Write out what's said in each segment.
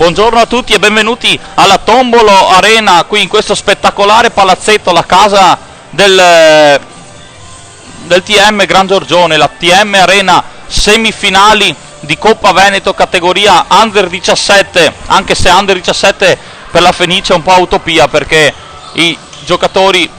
Buongiorno a tutti e benvenuti alla Tombolo Arena, qui in questo spettacolare palazzetto, la casa del TM Gran Giorgione, la TM Arena, semifinali di Coppa Veneto categoria Under 17, anche se Under 17 per la Fenice è un po' utopia, perché i giocatori,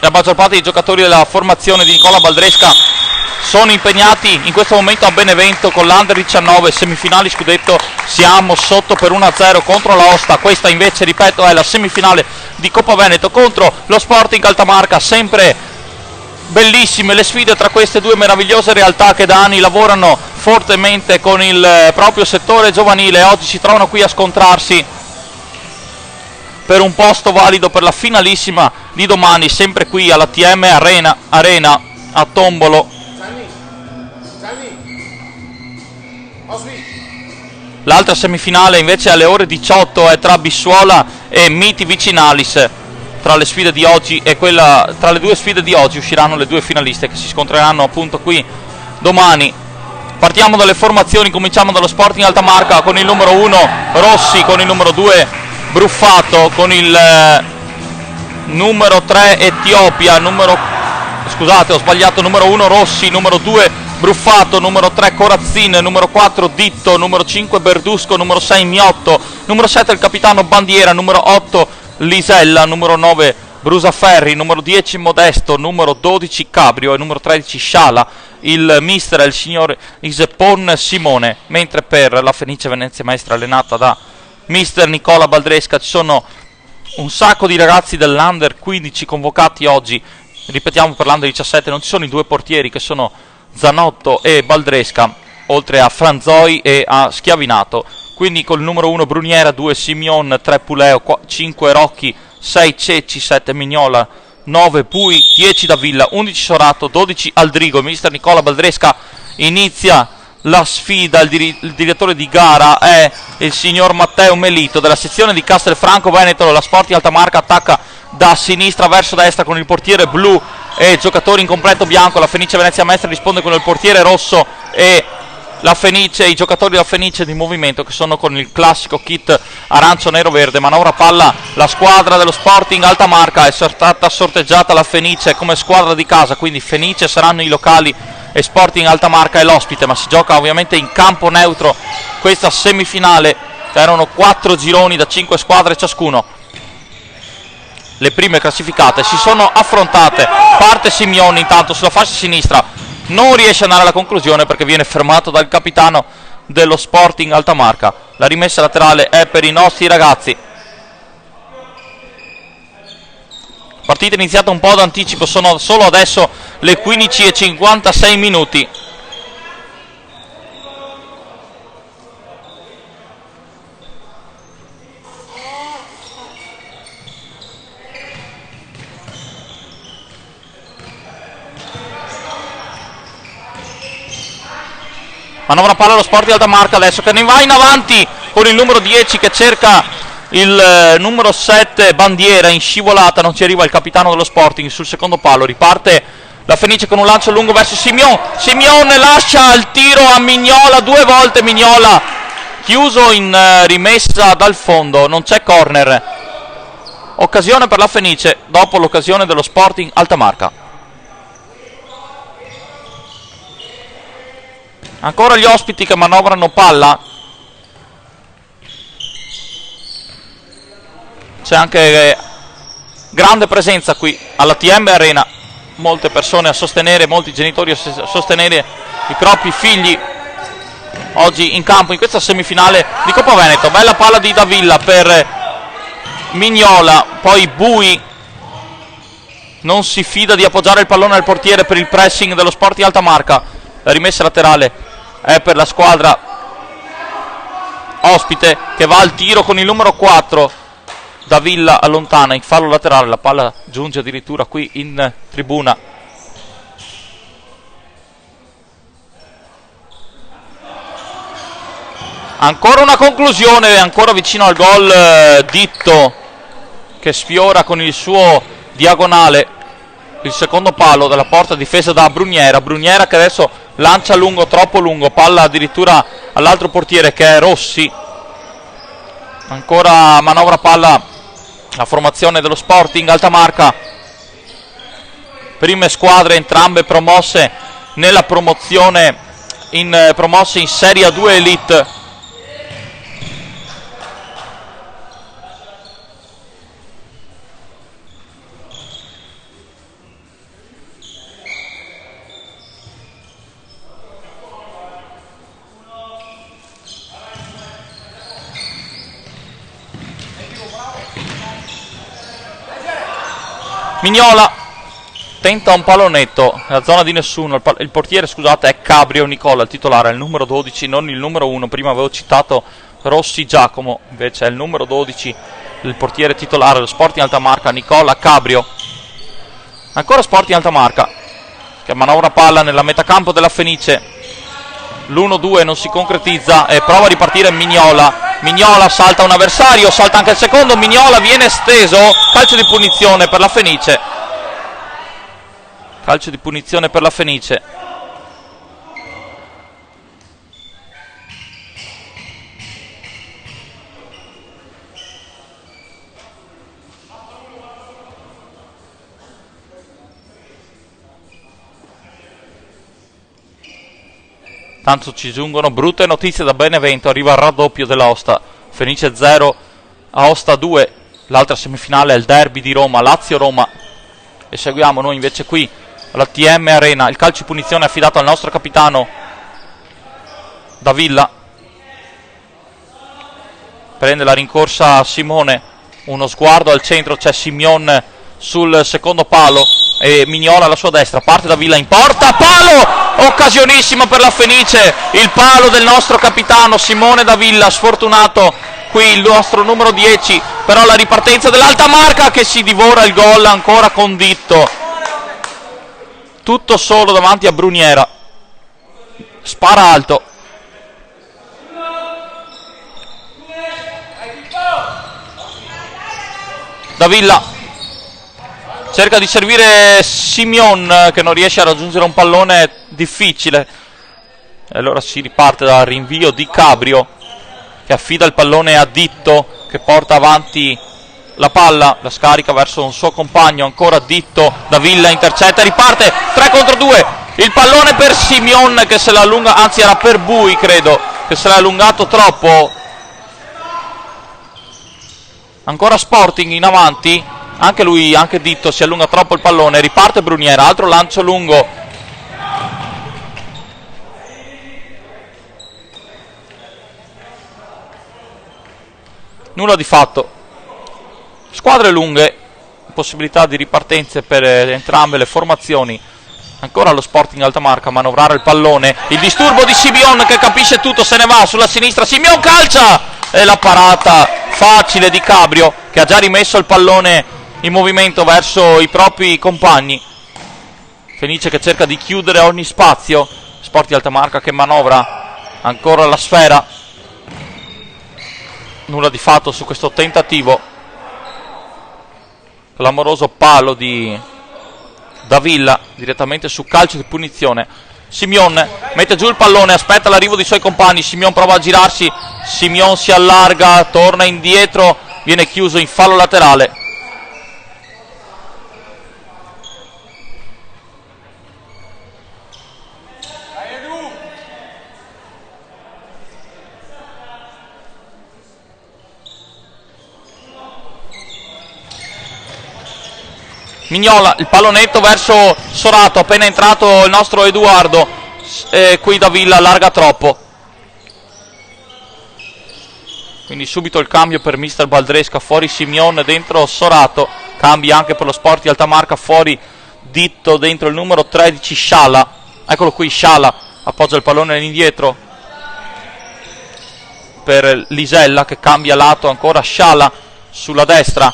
la maggior parte dei giocatori della formazione di Nicola Baldresca sono impegnati in questo momento a Benevento con l'Under 19, semifinali scudetto. Siamo sotto per 1-0 contro l'Aosta. Questa invece, ripeto, è la semifinale di Coppa Veneto contro lo Sporting Altamarca. Sempre bellissime le sfide tra queste due meravigliose realtà che da anni lavorano fortemente con il proprio settore giovanile. Oggi si trovano qui a scontrarsi per un posto valido per la finalissima di domani, sempre qui alla TM Arena a Tombolo. L'altra semifinale invece alle ore 18 è tra Bissuola e Miti Vicinalis. Tra le sfide di oggi e tra le due sfide di oggi usciranno le due finaliste che si scontreranno appunto qui domani. Partiamo dalle formazioni, cominciamo dallo Sporting Altamarca con il numero 1 Rossi, con il numero 2 Bruffato, con il numero 3 Etiopia, numero 1 Rossi, numero 2 Bruffato, numero 3 Corazzin, numero 4 Ditto, numero 5 Berdusco, numero 6 Miotto, numero 7 il capitano Bandiera, numero 8 Lisella, numero 9 Brusaferri, numero 10 Modesto, numero 12 Cabrio e numero 13 Sciala. Il mister è il signor Isepon Simone, mentre per la Fenice Venezia Maestra allenata da mister Nicola Baldresca ci sono un sacco di ragazzi dell'Under 15 convocati oggi. Ripetiamo, per l'Under 17 non ci sono i due portieri che sono Zanotto e Baldresca, oltre a Franzoi e a Schiavinato. Quindi con il numero 1 Bruniera, 2 Simeon, 3 Puleo, 5 Rocchi, 6 Cecci, 7 Mignola, 9 Pui, 10 Davilla, 11 Sorato, 12 Aldrigo. Mister Nicola Baldresca inizia la sfida. Il direttore di gara è il signor Matteo Melito della sezione di Castelfranco Veneto. La Sporting Altamarca attacca da sinistra verso destra con il portiere blu e giocatori in completo bianco. La Fenice Venezia Maestra risponde con il portiere rosso e i giocatori della Fenice di movimento che sono con il classico kit arancio nero verde. Manovra palla la squadra dello Sporting Altamarca, è stata sorteggiata la Fenice come squadra di casa, quindi Fenice saranno i locali e Sporting Altamarca è l'ospite, ma si gioca ovviamente in campo neutro questa semifinale. Erano 4 gironi da 5 squadre ciascuno. Le prime classificate si sono affrontate. Parte Simeoni intanto sulla fascia sinistra, non riesce ad andare alla conclusione perché viene fermato dal capitano dello Sporting Altamarca. La rimessa laterale è per i nostri ragazzi. Partita iniziata un po' d'anticipo, sono solo adesso le 15:56 minuti. Manovra palla allo Sporting Altamarca adesso, che ne va in avanti con il numero 10 che cerca il numero 7 Bandiera in scivolata. Non ci arriva il capitano dello Sporting sul secondo palo. Riparte la Fenice con un lancio lungo verso Simeon. Simeon lascia il tiro a Mignola, 2 volte Mignola chiuso in rimessa dal fondo. Non c'è corner. Occasione per la Fenice dopo l'occasione dello Sporting Altamarca. Ancora gli ospiti che manovrano palla. C'è anche grande presenza qui alla TM Arena. Molte persone a sostenere, molti genitori a sostenere i propri figli oggi in campo in questa semifinale di Coppa Veneto. Bella palla di Davilla per Mignola, poi Bui non si fida di appoggiare il pallone al portiere per il pressing dello Sporting Altamarca. La rimessa laterale è per la squadra ospite che va al tiro con il numero 4. Davilla allontana in fallo laterale, la palla giunge addirittura qui in tribuna. Ancora una conclusione, ancora vicino al gol Ditto che sfiora con il suo diagonale il secondo palo della porta difesa da Bruniera. Bruniera che adesso lancia lungo, troppo lungo, palla addirittura all'altro portiere che è Rossi. Ancora manovra palla la formazione dello Sporting Alta Marca. Prime squadre entrambe promosse nella promozione promosse in Serie A2 Elite. Mignola tenta un pallonetto nella zona di nessuno. Il portiere, scusate, è Cabrio Nicola, il titolare, è il numero 12, non il numero 1. Prima avevo citato Rossi Giacomo, invece è il numero 12, il portiere titolare dello Sporting Alta Marca, Nicola Cabrio. Ancora Sporting Alta Marca che manovra palla nella metacampo della Fenice. L'1-2 non si concretizza e prova a ripartire Mignola. Mignola salta un avversario, salta anche il secondo. Mignola viene steso, calcio di punizione per la Fenice. Calcio di punizione per la Fenice. Tanto ci giungono brutte notizie da Benevento, arriva il raddoppio dell'Aosta. Fenice 0, Aosta 2, l'altra semifinale è il derby di Roma, Lazio-Roma. E seguiamo noi invece qui alla TM Arena, il calcio di punizione affidato al nostro capitano Davilla. Prende la rincorsa Simone, uno sguardo al centro, c'è Simeon sul secondo palo e Mignola alla sua destra, parte Davilla in porta, palo, occasionissima per la Fenice, il palo del nostro capitano Simone Davilla, sfortunato qui il nostro numero 10, però la ripartenza dell'Alta Marca che si divora il gol ancora con Ditto, tutto solo davanti a Bruniera, spara alto. Davilla cerca di servire Simeon che non riesce a raggiungere un pallone difficile e allora si riparte dal rinvio di Cabrio che affida il pallone a Ditto che porta avanti la palla, la scarica verso un suo compagno, ancora Ditto, Davilla intercetta, riparte 3 contro 2, il pallone per Simeon che se l'ha allunga, anzi era per Bui credo, che se l'ha allungato troppo. Ancora Sporting in avanti, anche lui, anche Ditto si allunga troppo il pallone, riparte Bruniera, altro lancio lungo. Nulla di fatto. Squadre lunghe, possibilità di ripartenze per entrambe le formazioni. Ancora lo Sporting Alta Marca a manovrare il pallone, il disturbo di Simeon che capisce tutto, se ne va sulla sinistra, Simeon calcia! E la parata facile di Cabrio che ha già rimesso il pallone in movimento verso i propri compagni. Fenice che cerca di chiudere ogni spazio, Sporting Alta Marca che manovra ancora la sfera, nulla di fatto su questo tentativo, clamoroso palo di Davilla direttamente su calcio di punizione. Simeon mette giù il pallone, aspetta l'arrivo dei suoi compagni, Simeon prova a girarsi, Simeon si allarga, torna indietro, viene chiuso in fallo laterale. Mignola, il pallonetto verso Sorato, appena entrato il nostro Edoardo, qui Davilla allarga troppo. Quindi subito il cambio per mister Baldresca, fuori Simeon, dentro Sorato, cambia anche per lo Sporting Alta Marca, fuori Ditto, dentro il numero 13 Sciala, eccolo qui Sciala, appoggia il pallone all'indietro per Lisella che cambia lato, ancora Sciala sulla destra.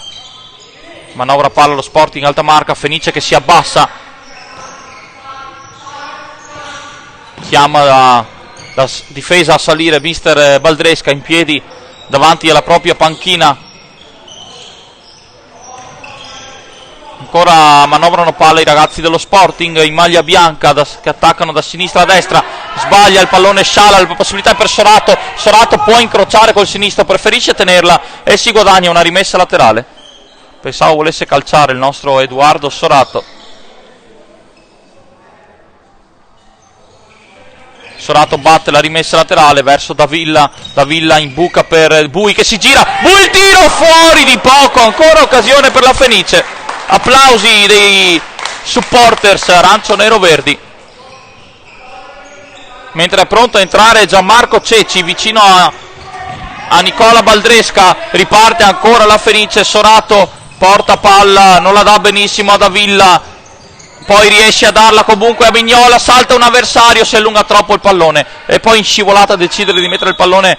Manovra palla lo Sporting Alta Marca, Fenice che si abbassa, chiama la difesa a salire mister Baldresca in piedi davanti alla propria panchina. Ancora manovrano palla i ragazzi dello Sporting in maglia bianca che attaccano da sinistra a destra, sbaglia il pallone Sciala, la possibilità per Sorato. Sorato può incrociare col sinistro, preferisce tenerla e si guadagna una rimessa laterale. Pensavo volesse calciare il nostro Edoardo Sorato. Sorato batte la rimessa laterale verso Davilla. Davilla in buca per Bui che si gira. Bui, il tiro fuori di poco. Ancora occasione per la Fenice. Applausi dei supporters arancio-nero-verdi. Mentre è pronto a entrare Gianmarco Ceci vicino a Nicola Baldresca. Riparte ancora la Fenice. Sorato porta palla, non la dà benissimo a Davilla. Poi riesce a darla comunque a Vignola, salta un avversario, si allunga troppo il pallone e poi in scivolata decide di mettere il pallone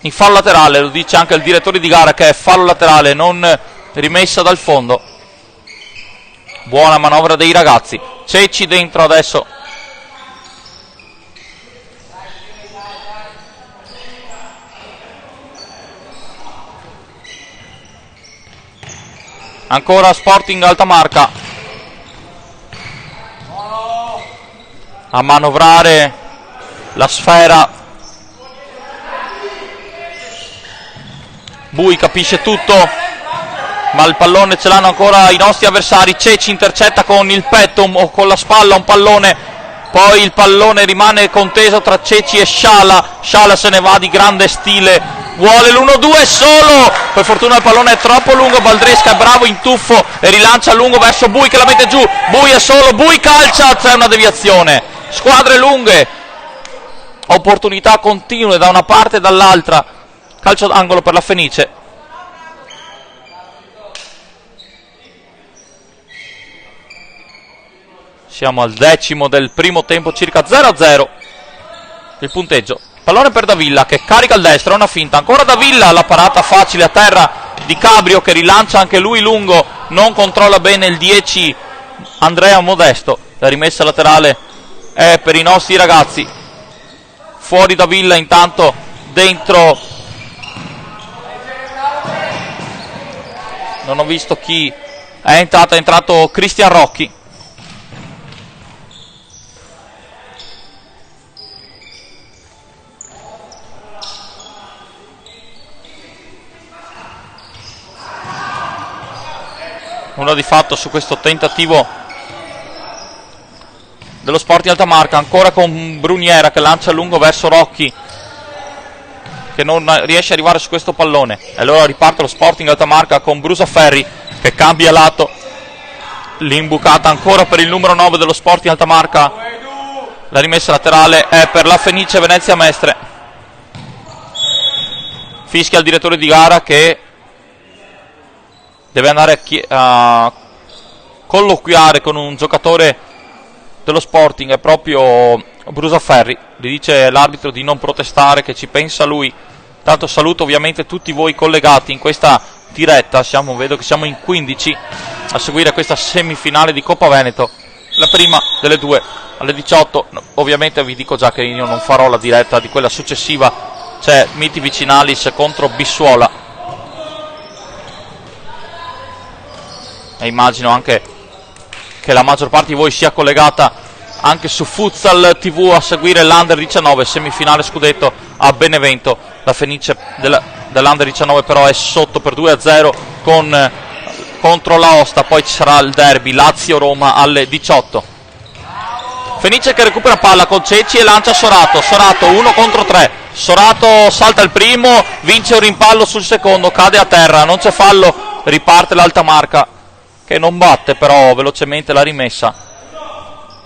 in fallo laterale. Lo dice anche il direttore di gara che è fallo laterale, non rimessa dal fondo. Buona manovra dei ragazzi. Ceci dentro adesso. Ancora Sporting Altamarca a manovrare la sfera. Bui capisce tutto, ma il pallone ce l'hanno ancora i nostri avversari. Ceci intercetta con il petto o con la spalla un pallone, poi il pallone rimane conteso tra Ceci e Sciala. Sciala se ne va di grande stile, vuole l'1-2 solo, per fortuna il pallone è troppo lungo. Baldresca è bravo in tuffo e rilancia lungo verso Bui che la mette giù. Bui è solo, Bui calcia, c'è una deviazione. Squadre lunghe, opportunità continue da una parte e dall'altra. Calcio d'angolo per la Fenice. Siamo al 10° del primo tempo, circa 0-0 il punteggio. Pallone per Davilla che carica il destro, è una finta. Ancora Davilla, la parata facile a terra di Cabrio che rilancia anche lui lungo. Non controlla bene il 10 Andrea Modesto. La rimessa laterale è per i nostri ragazzi. Fuori Davilla, intanto dentro non ho visto chi è entrato Cristian Rocchi. Nulla di fatto su questo tentativo dello Sporting Altamarca, ancora con Bruniera che lancia lungo verso Rocchi che non riesce ad arrivare su questo pallone, e allora riparte lo Sporting Altamarca con Brusaferri che cambia lato. L'imbucata ancora per il numero 9 dello Sporting Altamarca. La rimessa laterale è per la Fenice Venezia Mestre. Fischia il direttore di gara che deve andare a colloquiare con un giocatore dello Sporting, è proprio Brusaferri. Gli dice l'arbitro di non protestare, che ci pensa lui. Tanto saluto ovviamente tutti voi collegati in questa diretta. Vedo che siamo in 15 a seguire questa semifinale di Coppa Veneto, la prima delle due alle 18. Ovviamente vi dico già che io non farò la diretta di quella successiva, c'è Miti Vicinalis contro Bissuola, e immagino anche che la maggior parte di voi sia collegata anche su Futsal TV a seguire l'Under 19 semifinale scudetto a Benevento. La Fenice dell'Under 19 però è sotto per 2-0 contro l'Aosta. Poi ci sarà il derby Lazio-Roma alle 18. Fenice che recupera palla con Ceci e lancia Sorato. Sorato 1 contro 3. Sorato salta il primo, vince un rimpallo sul secondo, cade a terra, non c'è fallo, riparte l'Altamarca che non batte però velocemente la rimessa.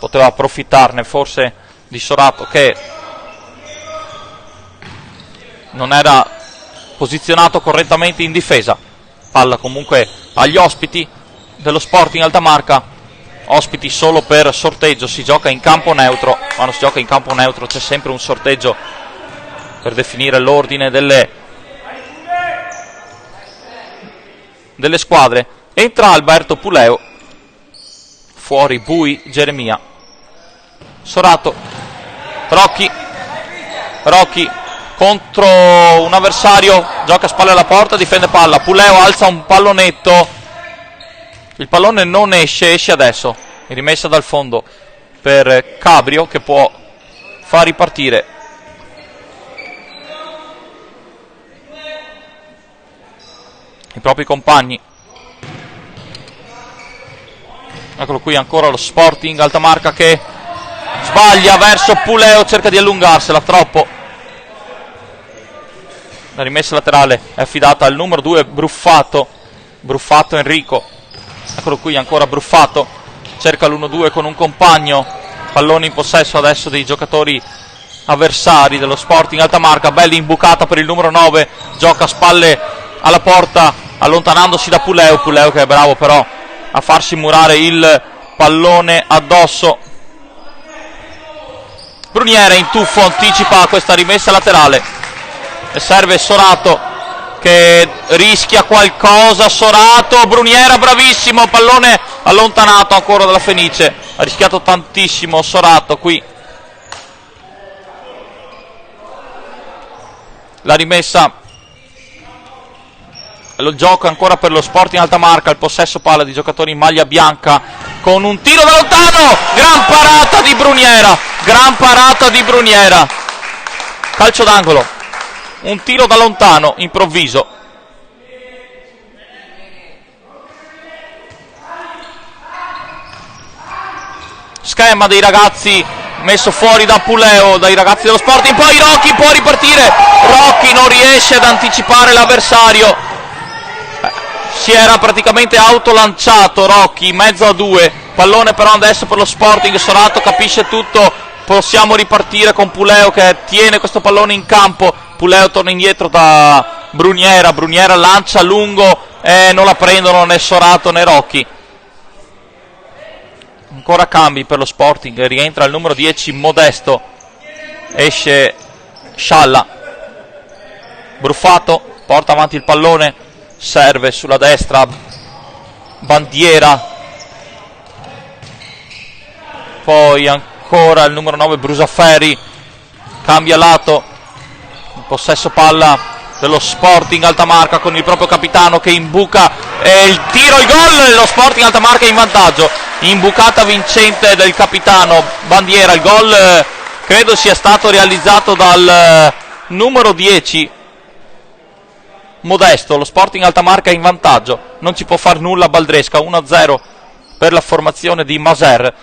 Poteva approfittarne forse di Sorato che non era posizionato correttamente in difesa. Palla comunque agli ospiti dello Sporting Altamarca, ospiti solo per sorteggio, si gioca in campo neutro. Quando si gioca in campo neutro c'è sempre un sorteggio per definire l'ordine delle squadre. Entra Alberto Puleo, fuori Bui, Geremia. Sorato, Rocchi contro un avversario, gioca a spalle alla porta, difende palla. Puleo alza un pallonetto, il pallone non esce adesso, rimessa dal fondo per Cabrio che può fa ripartire. I propri compagni. Eccolo qui ancora lo Sporting Altamarca che sbaglia verso Puleo, cerca di allungarsela troppo. La rimessa laterale è affidata al numero 2 Bruffato Enrico. Eccolo qui ancora Bruffato, cerca l'1-2 con un compagno, pallone in possesso adesso dei giocatori avversari dello Sporting Altamarca. Bella imbucata per il numero 9, gioca a spalle alla porta allontanandosi da Puleo che è bravo però a farsi murare il pallone addosso. Bruniera in tuffo anticipa questa rimessa laterale e serve Sorato che rischia qualcosa. Sorato, Bruniera bravissimo, pallone allontanato ancora dalla Fenice, ha rischiato tantissimo Sorato qui. La rimessa, lo gioco ancora per lo Sporting Altamarca, il possesso palla di giocatori in maglia bianca con un tiro da lontano, gran parata di Bruniera, calcio d'angolo, un tiro da lontano improvviso. Schema dei ragazzi messo fuori da Puleo, dai ragazzi dello Sporting, poi Rocchi può ripartire, Rocchi non riesce ad anticipare l'avversario, si era praticamente autolanciato Rocchi in mezzo a due, pallone però adesso per lo Sporting. Sorato capisce tutto, possiamo ripartire con Puleo che tiene questo pallone in campo. Puleo torna indietro da Bruniera, Bruniera lancia lungo e non la prendono né Sorato né Rocchi. Ancora cambi per lo Sporting, rientra il numero 10 Modesto, esce Scialla, Bruffato porta avanti il pallone, serve sulla destra Bandiera, poi ancora il numero 9 Brusaferri, cambia lato, possesso palla dello Sporting Altamarca con il proprio capitano che imbuca e il tiro, il gol, lo Sporting Altamarca in vantaggio, imbucata vincente del capitano Bandiera. Il gol credo sia stato realizzato dal numero 10 Modesto. Lo Sporting Altamarca in vantaggio, non ci può far nulla Baldresca, 1-0 per la formazione di Maser.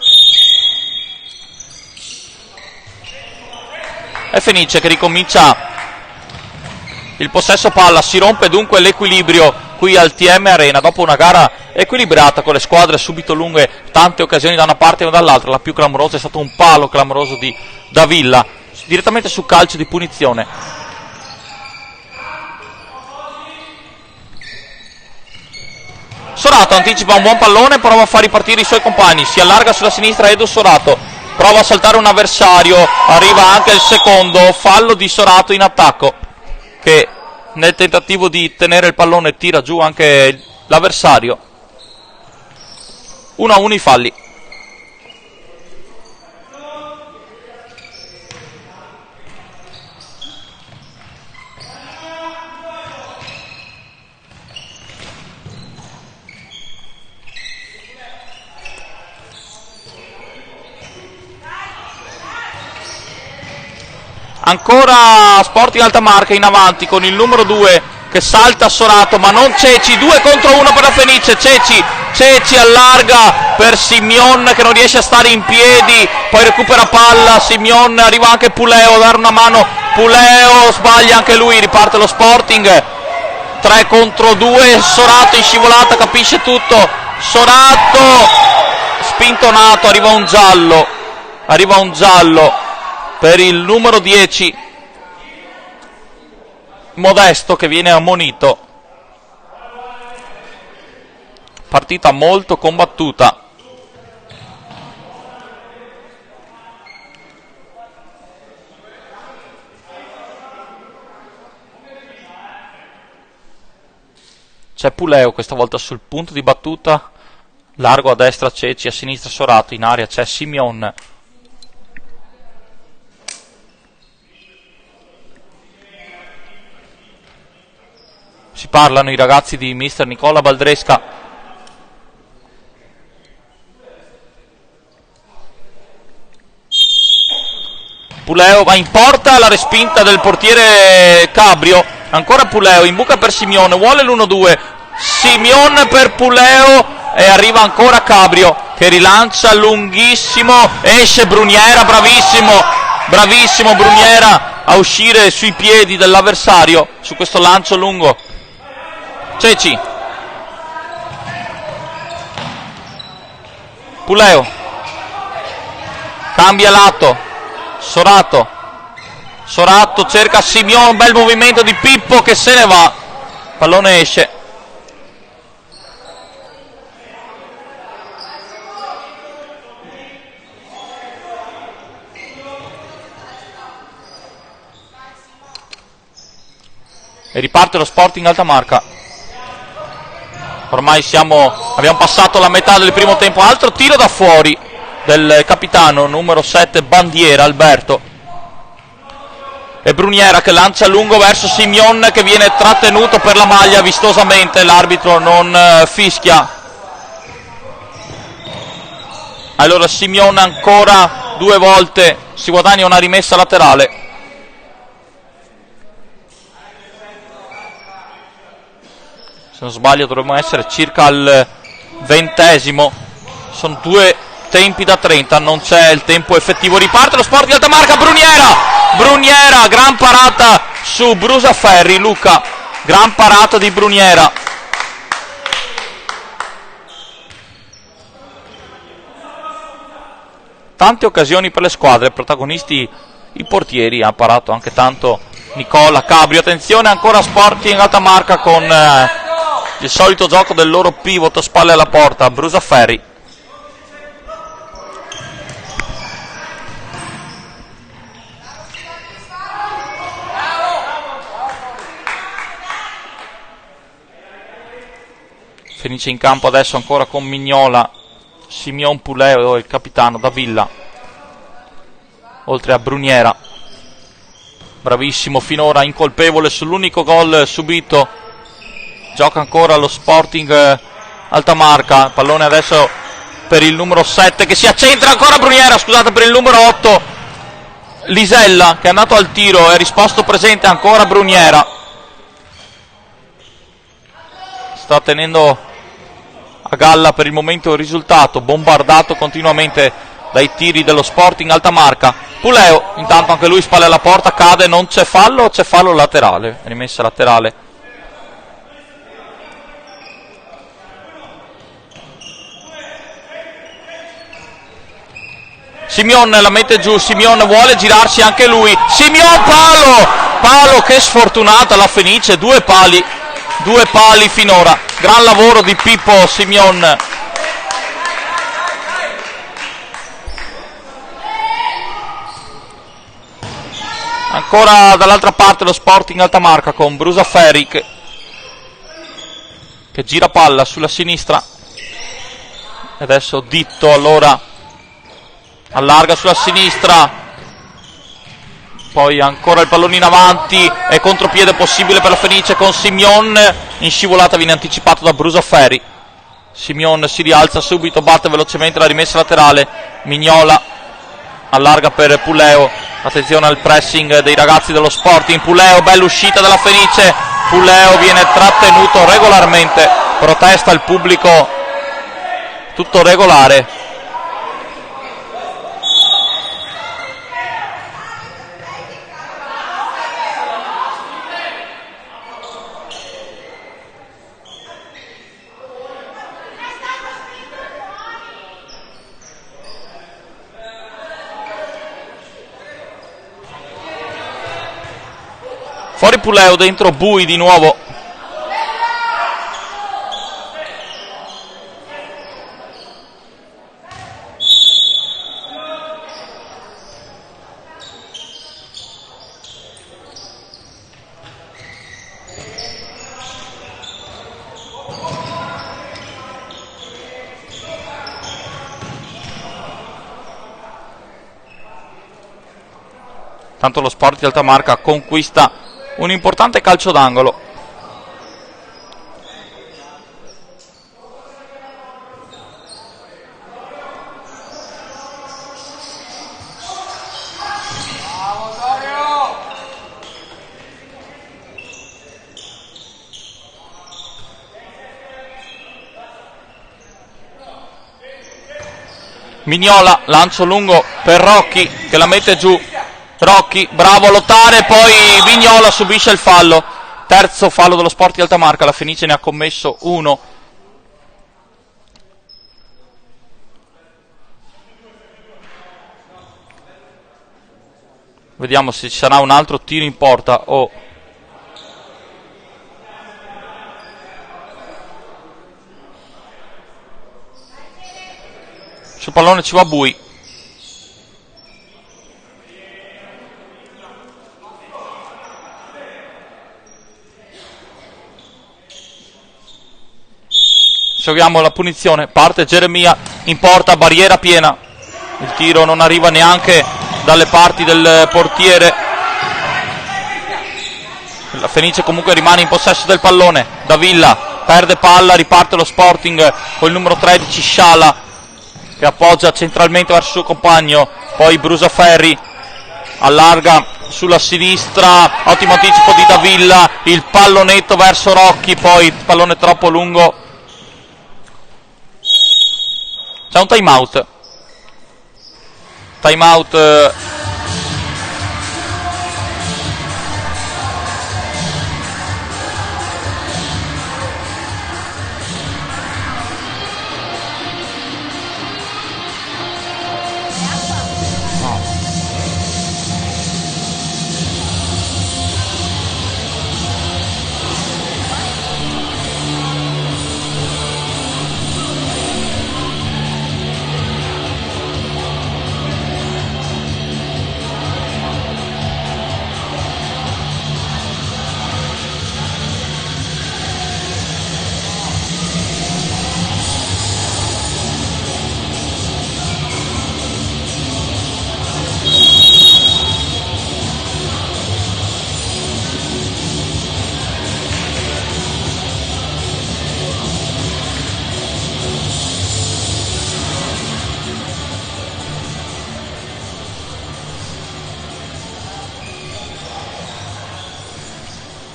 E Fenice che ricomincia il possesso palla, si rompe dunque l'equilibrio qui al TM Arena dopo una gara equilibrata con le squadre subito lunghe, tante occasioni da una parte e dall'altra. La più clamorosa è stato un palo clamoroso di Davilla direttamente su calcio di punizione. Sorato anticipa un buon pallone, prova a far ripartire i suoi compagni, si allarga sulla sinistra Edo Sorato, prova a saltare un avversario, arriva anche il secondo, fallo di Sorato in attacco che nel tentativo di tenere il pallone tira giù anche l'avversario. 1-1 i falli. Ancora Sporting Altamarca in avanti con il numero 2 che salta Sorato ma non Ceci, 2 contro 1 per la Fenice. Ceci allarga per Simeon che non riesce a stare in piedi, poi recupera palla Simeon, arriva anche Puleo a dare una mano, Puleo sbaglia anche lui, riparte lo Sporting, 3 contro 2, Sorato in scivolata, capisce tutto, Sorato spintonato, arriva un giallo per il numero 10 Modesto che viene ammonito. Partita molto combattuta. C'è Puleo questa volta sul punto di battuta, largo a destra Ceci, a sinistra Sorato, in aria c'è Simeon. Si parlano i ragazzi di mister Nicola Baldresca. Puleo va in porta, la respinta del portiere Cabrio. Ancora Puleo in buca per Simeone, vuole l'1-2. Simeone per Puleo e arriva ancora Cabrio che rilancia lunghissimo, esce Bruniera, bravissimo Bruniera a uscire sui piedi dell'avversario su questo lancio lungo. Ceci, Puleo, cambia lato, Sorato cerca Simeone, un bel movimento di Pippo che se ne va, pallone esce. E riparte lo Sporting Altamarca. Ormai abbiamo passato la metà del primo tempo. Altro tiro da fuori del capitano numero 7 Bandiera Alberto. E Bruniera che lancia lungo verso Simeone che viene trattenuto per la maglia vistosamente. L'arbitro non fischia. Allora Simeone ancora 2 volte si guadagna una rimessa laterale. Se non sbaglio dovremmo essere circa al 20°. Sono 2 tempi da 30, non c'è il tempo effettivo. Riparte lo Sporting Altamarca, Bruniera, gran parata su Brusaferri, Luca, gran parata di Bruniera. Tante occasioni per le squadre, protagonisti i portieri, ha parato anche tanto Nicola Cabrio. Attenzione ancora Sporting Altamarca con il solito gioco del loro pivot spalle alla porta, Brusaferri. Finisce in campo adesso ancora con Mignola, Simeone, Puleo e il capitano Davilla, oltre a Bruniera. Bravissimo finora, incolpevole sull'unico gol subito. Gioca ancora lo Sporting Altamarca, pallone adesso per il numero 7 che si accentra, ancora Bruniera, scusate, per il numero 8 Lisella che è andato al tiro, è risposto presente ancora Bruniera. Sta tenendo a galla per il momento il risultato, bombardato continuamente dai tiri dello Sporting Altamarca. Puleo, intanto anche lui spalle alla porta, cade, non c'è fallo, c'è fallo laterale, rimessa laterale. Simeone la mette giù, Simeone vuole girarsi anche lui, Simeone, palo, che sfortunata la Fenice, 2 pali finora, gran lavoro di Pippo Simeone. Ancora dall'altra parte lo Sporting Altamarca con Brusaferri che gira palla sulla sinistra. E adesso Ditto allora allarga sulla sinistra, poi ancora il pallone in avanti e contropiede possibile per la Fenice con Simeone, in scivolata viene anticipato da Brusaferri. Simeone si rialza subito, batte velocemente la rimessa laterale, Mignola allarga per Puleo, attenzione al pressing dei ragazzi dello Sporting. Puleo, bella uscita della Fenice, Puleo viene trattenuto regolarmente, protesta il pubblico, tutto regolare. Fuori Puleo, dentro Bui di nuovo. Tanto lo Sport di Altamarca conquista un importante calcio d'angolo. Mignola, lancio lungo per Rocchi che la mette giù. Rocchi, bravo a lottare, poi Vignola subisce il fallo. Terzo fallo dello Sporting Altamarca, la Fenice ne ha commesso uno. Vediamo se ci sarà un altro tiro in porta o... Sul pallone ci va Bui. Seguiamo la punizione, parte Geremia in porta, barriera piena. Il tiro non arriva neanche dalle parti del portiere. La Fenice comunque rimane in possesso del pallone. Davilla perde palla, riparte lo Sporting con il numero 13 Sciala che appoggia centralmente verso il suo compagno. Poi Brusaferri allarga sulla sinistra, ottimo anticipo di Davilla, il pallonetto verso Rocchi, poi il pallone troppo lungo. C'è un time out. Time out.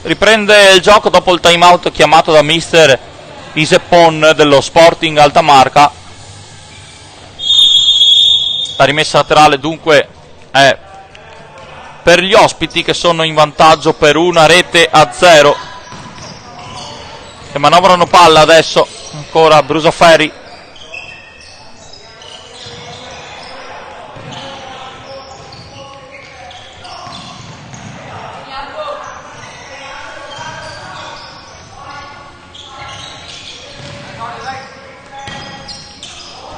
Riprende il gioco dopo il time out chiamato da mister Isepon dello Sporting Altamarca. La rimessa laterale dunque è per gli ospiti che sono in vantaggio per 1-0, che manovrano palla adesso. Ancora Brusaferri.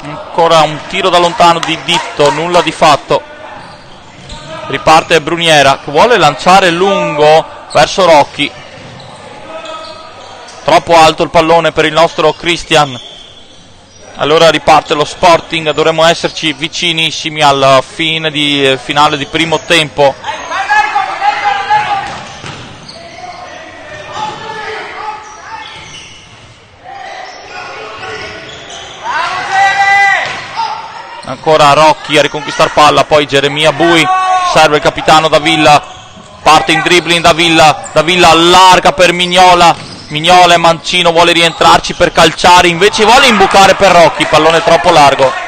Ancora un tiro da lontano di Ditto, nulla di fatto. Riparte Bruniera che vuole lanciare lungo verso Rocchi. Troppo alto il pallone per il nostro Christian. Allora riparte lo Sporting, dovremmo esserci vicinissimi alla finale di primo tempo. Ancora Rocchi a riconquistare palla, poi Geremia Bui, serve il capitano Davilla, parte in dribbling Davilla allarga per Mignola e Mancino vuole rientrarci per calciare, invece vuole imbucare per Rocchi, pallone troppo largo.